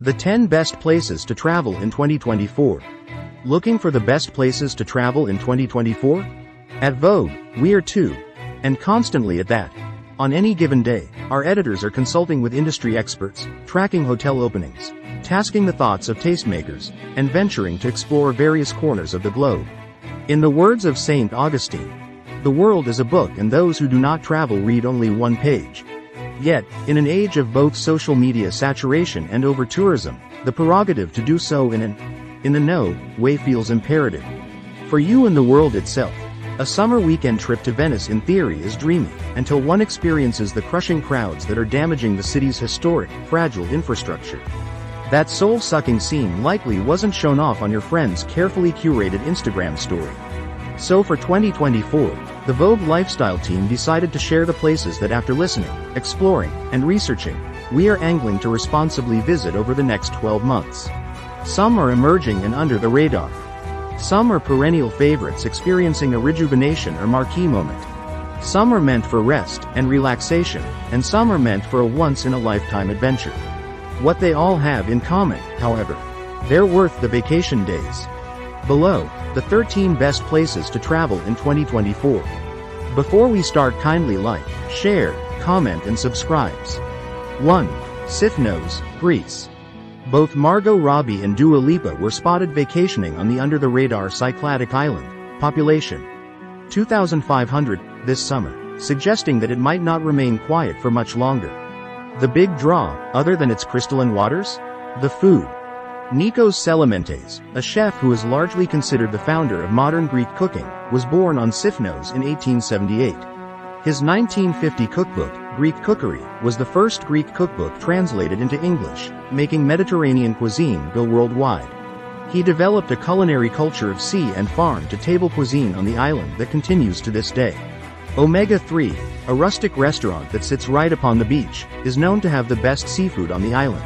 The 10 best places to travel in 2024. Looking for the best places to travel in 2024? At Vogue, we are too. And constantly at that. On any given day, our editors are consulting with industry experts, tracking hotel openings, tasking the thoughts of tastemakers, and venturing to explore various corners of the globe. In the words of St. Augustine, the world is a book and those who do not travel read only one page. Yet, in an age of both social media saturation and over-tourism, the prerogative to do so in the know way feels imperative. For you and the world itself, a summer weekend trip to Venice in theory is dreamy, until one experiences the crushing crowds that are damaging the city's historic, fragile infrastructure. That soul-sucking scene likely wasn't shown off on your friend's carefully curated Instagram story. So for 2024, the Vogue lifestyle team decided to share the places that after listening, exploring, and researching, we are angling to responsibly visit over the next 12 months. Some are emerging and under the radar. Some are perennial favorites experiencing a rejuvenation or marquee moment. Some are meant for rest and relaxation, and some are meant for a once-in-a-lifetime adventure. What they all have in common, however, they're worth the vacation days. Below, the 13 best places to travel in 2024. Before we start, kindly like, share, comment and subscribes. 1. Sifnos, Greece. Both Margot Robbie and Dua Lipa were spotted vacationing on the under-the-radar Cycladic island, population 2,500, this summer, suggesting that it might not remain quiet for much longer. The big draw, other than its crystalline waters? The food. Nikos Selimentes, a chef who is largely considered the founder of modern Greek cooking, was born on Sifnos in 1878. His 1950 cookbook, Greek Cookery, was the first Greek cookbook translated into English, making Mediterranean cuisine go worldwide. He developed a culinary culture of sea and farm-to-table cuisine on the island that continues to this day. Omega 3, a rustic restaurant that sits right upon the beach, is known to have the best seafood on the island.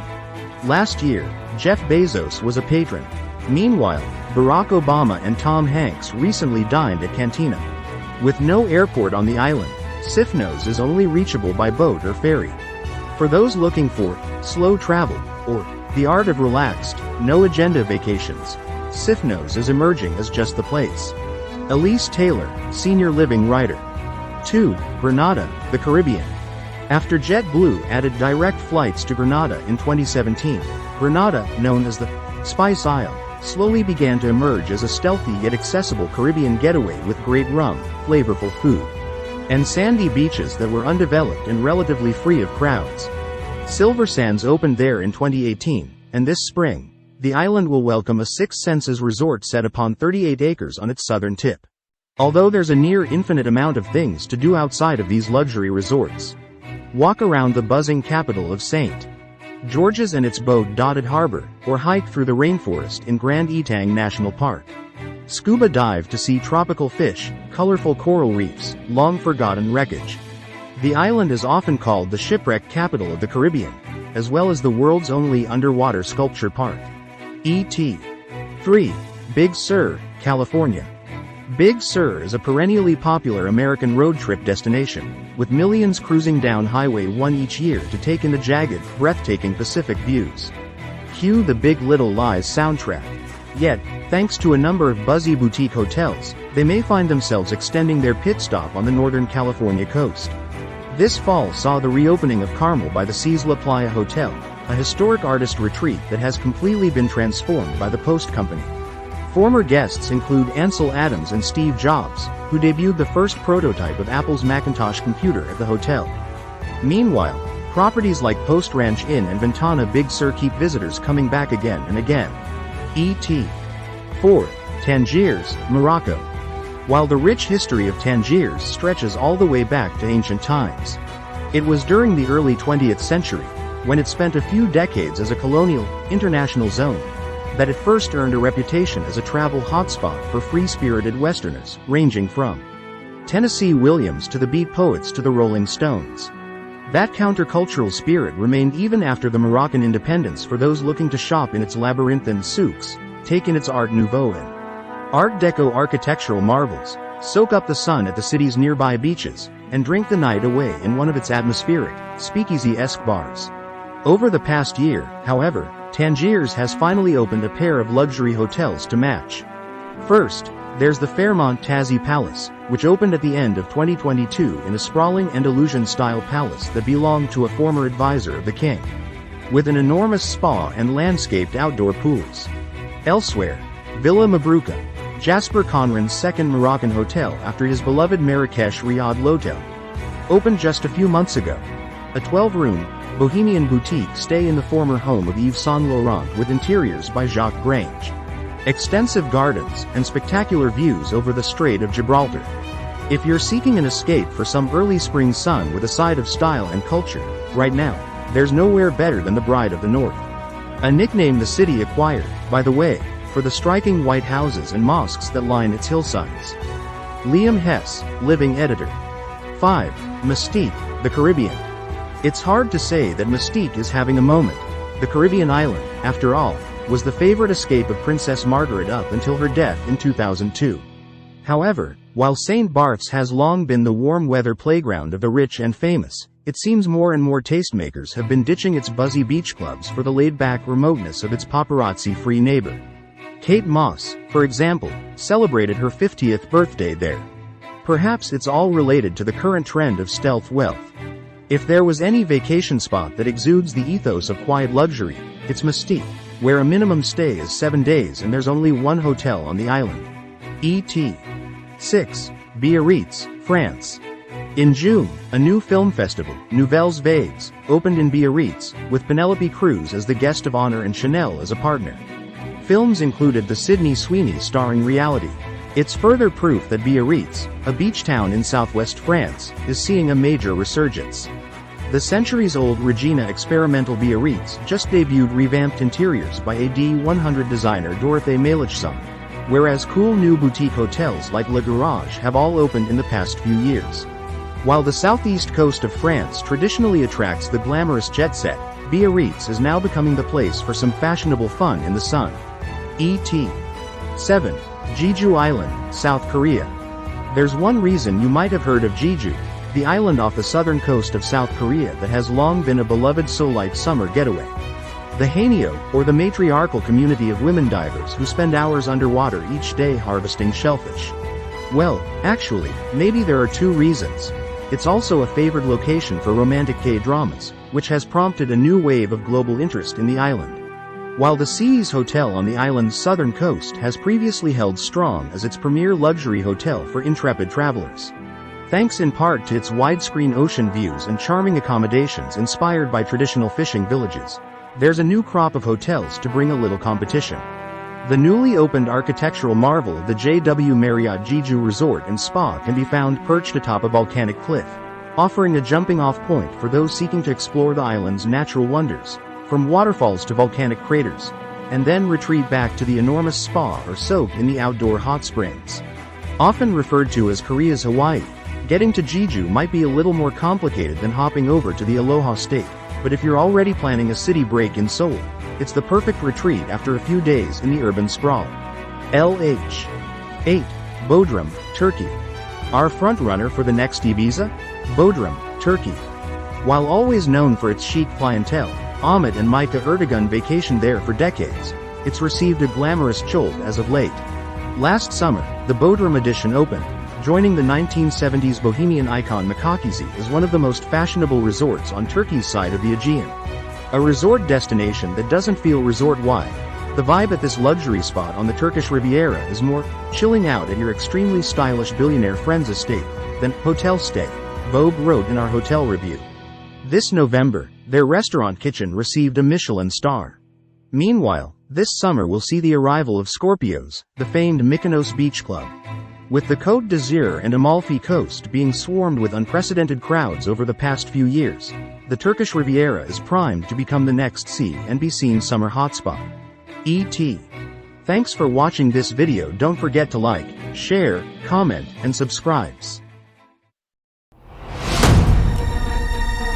Last year, Jeff Bezos was a patron. Meanwhile, Barack Obama and Tom Hanks recently dined at Cantina. With no airport on the island, Sifnos is only reachable by boat or ferry. For those looking for slow travel, or the art of relaxed, no-agenda vacations, Sifnos is emerging as just the place. Elise Taylor, senior living writer. 2. Grenada, the Caribbean. After JetBlue added direct flights to Grenada in 2017, Grenada, known as the Spice Isle, slowly began to emerge as a stealthy yet accessible Caribbean getaway with great rum, flavorful food, and sandy beaches that were undeveloped and relatively free of crowds. Silver Sands opened there in 2018, and this spring, the island will welcome a Six Senses resort set upon 38 acres on its southern tip. Although there's a near infinite amount of things to do outside of these luxury resorts. Walk around the buzzing capital of St. George's and its boat-dotted harbor, or hike through the rainforest in Grand Etang National Park. Scuba dive to see tropical fish, colorful coral reefs, long-forgotten wreckage. The island is often called the shipwreck capital of the Caribbean, as well as the world's only underwater sculpture park. E.T. 3. Big Sur, California. Big Sur is a perennially popular American road trip destination, with millions cruising down Highway 1 each year to take in the jagged, breathtaking Pacific views. Cue the Big Little Lies soundtrack. Yet, thanks to a number of buzzy boutique hotels, they may find themselves extending their pit stop on the Northern California coast. This fall saw the reopening of Carmel by the Seas La Playa Hotel, a historic artist retreat that has completely been transformed by the Post Company. Former guests include Ansel Adams and Steve Jobs, who debuted the first prototype of Apple's Macintosh computer at the hotel. Meanwhile, properties like Post Ranch Inn and Ventana Big Sur keep visitors coming back again and again. E.T. 4. Tangiers, Morocco. While the rich history of Tangiers stretches all the way back to ancient times, it was during the early 20th century, when it spent a few decades as a colonial, international zone, that it first earned a reputation as a travel hotspot for free-spirited Westerners, ranging from Tennessee Williams to the Beat Poets to the Rolling Stones. That countercultural spirit remained even after the Moroccan independence for those looking to shop in its labyrinthine souks, take in its Art Nouveau and Art Deco architectural marvels, soak up the sun at the city's nearby beaches, and drink the night away in one of its atmospheric, speakeasy-esque bars. Over the past year, however, Tangiers has finally opened a pair of luxury hotels to match. First, there's the Fairmont Tazi Palace, which opened at the end of 2022 in a sprawling Andalusian-style palace that belonged to a former advisor of the king, with an enormous spa and landscaped outdoor pools. Elsewhere, Villa Mabrouka, Jasper Conran's second Moroccan hotel after his beloved Marrakesh Riyadh Lotel, opened just a few months ago. A 12-room, bohemian boutique stay in the former home of Yves Saint Laurent with interiors by Jacques Grange, extensive gardens, and spectacular views over the Strait of Gibraltar. If you're seeking an escape for some early spring sun with a side of style and culture, right now, there's nowhere better than the Bride of the North. A nickname the city acquired, by the way, for the striking white houses and mosques that line its hillsides. Liam Hess, living editor. 5. Mystique, the Caribbean. It's hard to say that Mystique is having a moment. The Caribbean island, after all, was the favorite escape of Princess Margaret up until her death in 2002. However, while St. Barth's has long been the warm-weather playground of the rich and famous, it seems more and more tastemakers have been ditching its buzzy beach clubs for the laid-back remoteness of its paparazzi-free neighbor. Kate Moss, for example, celebrated her 50th birthday there. Perhaps it's all related to the current trend of stealth wealth. If there was any vacation spot that exudes the ethos of quiet luxury, it's Mystique, where a minimum stay is 7 days and there's only one hotel on the island. E.T. 6. Biarritz, France. In June, a new film festival, Nouvelles Vagues, opened in Biarritz, with Penelope Cruz as the guest of honor and Chanel as a partner. Films included the Sydney Sweeney starring Reality. It's further proof that Biarritz, a beach town in southwest France, is seeing a major resurgence. The centuries-old Regina experimental Biarritz just debuted revamped interiors by AD100 designer Dorothée Malichson, whereas cool new boutique hotels like Le Garage have all opened in the past few years. While the southeast coast of France traditionally attracts the glamorous jet set, Biarritz is now becoming the place for some fashionable fun in the sun. E.T. 7. Jeju Island, South Korea. There's one reason you might have heard of Jeju, the island off the southern coast of South Korea that has long been a beloved Seoulite summer getaway. The Haenyeo, or the matriarchal community of women divers who spend hours underwater each day harvesting shellfish. Well, actually, maybe there are two reasons. It's also a favored location for romantic K-dramas, which has prompted a new wave of global interest in the island. While the Seas Hotel on the island's southern coast has previously held strong as its premier luxury hotel for intrepid travelers, thanks in part to its widescreen ocean views and charming accommodations inspired by traditional fishing villages, there's a new crop of hotels to bring a little competition. The newly opened architectural marvel of the JW Marriott Jeju Resort and Spa can be found perched atop a volcanic cliff, offering a jumping-off point for those seeking to explore the island's natural wonders, from waterfalls to volcanic craters, and then retreat back to the enormous spa or soak in the outdoor hot springs. Often referred to as Korea's Hawaii, getting to Jeju might be a little more complicated than hopping over to the Aloha State, but if you're already planning a city break in Seoul, it's the perfect retreat after a few days in the urban sprawl. LH. 8. Bodrum, Turkey. Our frontrunner for the next Ibiza? Bodrum, Turkey. While always known for its chic clientele, Ahmet and Micah Erdogan vacationed there for decades. It's received a glamorous jolt as of late. Last summer, the Bodrum edition opened, joining the 1970s bohemian icon Makakizi as one of the most fashionable resorts on Turkey's side of the Aegean. A resort destination that doesn't feel resort-wide. The vibe at this luxury spot on the Turkish Riviera is more chilling out at your extremely stylish billionaire friend's estate than hotel stay, Vogue wrote in our hotel review. This November, their restaurant kitchen received a Michelin star. Meanwhile, this summer will see the arrival of Scorpios, the famed Mykonos Beach Club. With the Côte d'Azur and Amalfi Coast being swarmed with unprecedented crowds over the past few years, the Turkish Riviera is primed to become the next see and be seen summer hotspot. E.T. Thanks for watching this video. Don't forget to like, share, comment, and subscribe.